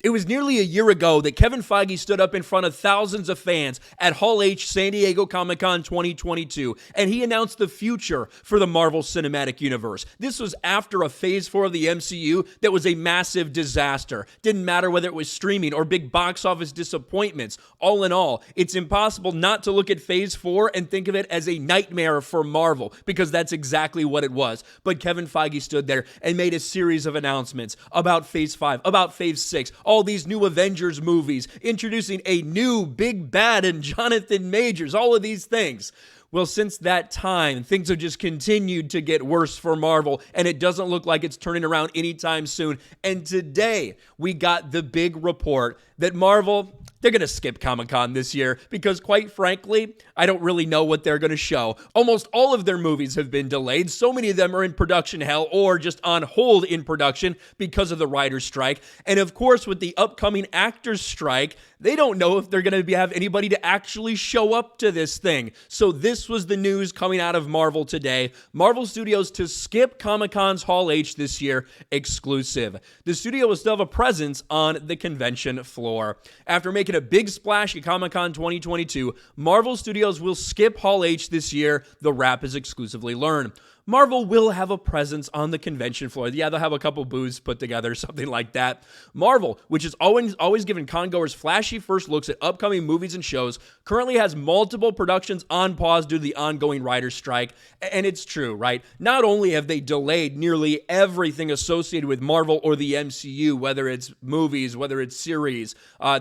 It was nearly a year ago that Kevin Feige stood up in front of thousands of fans at Hall H San Diego Comic-Con 2022, and he announced the future for the Marvel Cinematic Universe. This was after a Phase 4 of the MCU that was a massive disaster. Didn't matter whether it was streaming or big box office disappointments. All in all, it's impossible not to look at Phase 4 and think of it as a nightmare for Marvel, because that's exactly what it was. But Kevin Feige stood there and made a series of announcements about Phase 5, about Phase 6, all these new Avengers movies, introducing a new big bad in Jonathan Majors, all of these things. Well, since that time, things have just continued to get worse for Marvel, and it doesn't look like it's turning around anytime soon. And today, we got the big report that Marvel, they're going to skip Comic-Con this year because, quite frankly, I don't really know what they're going to show. Almost all of their movies have been delayed. So many of them are in production hell or just on hold in production because of the writer's strike. And of course, with the upcoming actors' strike, they don't know if they're going to have anybody to actually show up to this thing. So this was the news coming out of Marvel today. Marvel Studios to skip Comic-Con's Hall H this year, exclusive. The studio will still have a presence on the convention floor. After making a big splash at Comic-Con 2022, Marvel Studios will skip Hall H this year. The wrap is exclusively learned. Marvel will have a presence on the convention floor. Yeah, they'll have a couple booths put together, something like that. Marvel, which has always given congoers flashy first looks at upcoming movies and shows, currently has multiple productions on pause due to the ongoing writer's strike. And it's true, right? Not only have they delayed nearly everything associated with Marvel or the MCU, whether it's movies, whether it's series,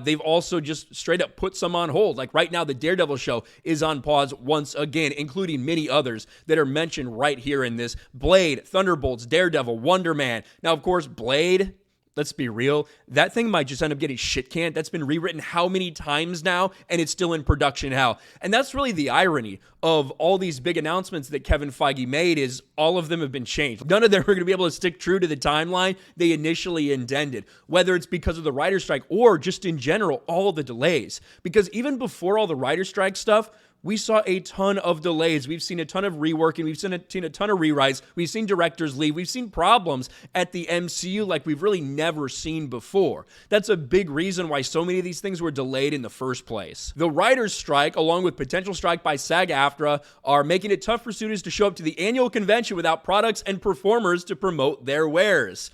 they've also just straight up put some on hold. Like right now, the Daredevil show is on pause once again, including many others that are mentioned right here in this. Blade, Thunderbolts, Daredevil, Wonder Man. Now, of course, Blade, let's be real, that thing might just end up getting shit canned. That's been rewritten how many times now, and it's still in production hell. And that's really the irony of all these big announcements that Kevin Feige made, is all of them have been changed. None of them are going to be able to stick true to the timeline they initially intended, whether it's because of the writer's strike or just in general, all the delays. Because even before all the writer's strike stuff, we saw a ton of delays. We've seen a ton of reworking. We've seen a ton of rewrites. We've seen directors leave. We've seen problems at the MCU like we've really never seen before. That's a big reason why so many of these things were delayed in the first place. The writer's strike, along with potential strike by SAG-AFTRA, are making it tough for studios to show up to the annual convention without products and performers to promote their wares.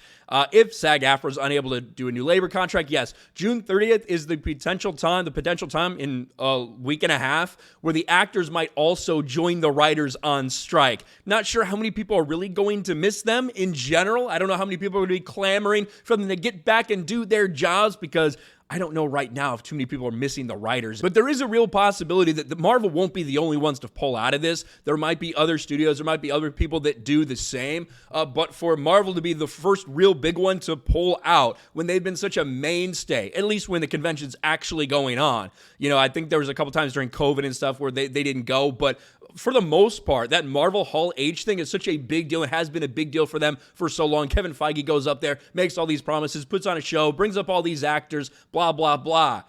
If SAG-AFTRA is unable to do a new labor contract, yes, June 30th is the potential time in a week and a half where the actors might also join the writers on strike. Not sure how many people are really going to miss them in general. I don't know how many people are going to be clamoring for them to get back and do their jobs, because I don't know right now if too many people are missing the writers, but there is a real possibility that the Marvel won't be the only ones to pull out of this. There might be other studios, there might be other people that do the same, but for Marvel to be the first real big one to pull out when they've been such a mainstay, at least when the convention's actually going on. You know, I think there was a couple times during COVID and stuff where they didn't go, but for the most part, that Marvel Hall H thing is such a big deal. It has been a big deal for them for so long. Kevin Feige goes up there, makes all these promises, puts on a show, brings up all these actors, blah, blah, blah.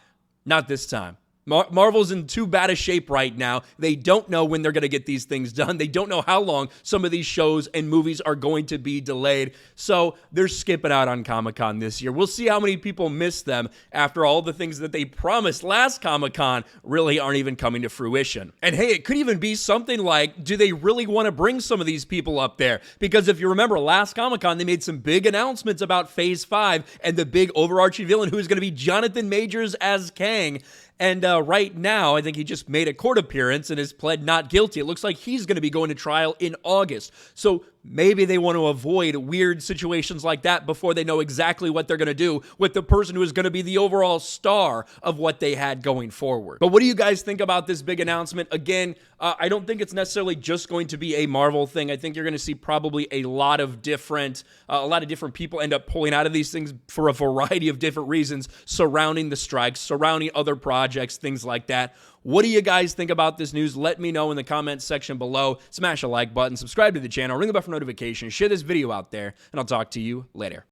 Not this time. Marvel's in too bad a shape right now. They don't know when they're going to get these things done. They don't know how long some of these shows and movies are going to be delayed. So they're skipping out on Comic-Con this year. We'll see how many people miss them after all the things that they promised last Comic-Con really aren't even coming to fruition. And hey, it could even be something like, do they really want to bring some of these people up there? Because if you remember last Comic-Con, they made some big announcements about Phase 5 and the big overarching villain who is going to be Jonathan Majors as Kang. And right now, I think he just made a court appearance and has pled not guilty. It looks like he's going to be going to trial in August. So maybe they want to avoid weird situations like that before they know exactly what they're going to do with the person who is going to be the overall star of what they had going forward. But what do you guys think about this big announcement? Again, I don't think it's necessarily just going to be a Marvel thing. I think you're going to see probably a lot of different people end up pulling out of these things for a variety of different reasons surrounding the strikes, surrounding other projects, things like that. What do you guys think about this news? Let me know in the comments section below. Smash a like button, subscribe to the channel, ring the bell for notifications, share this video out there, and I'll talk to you later.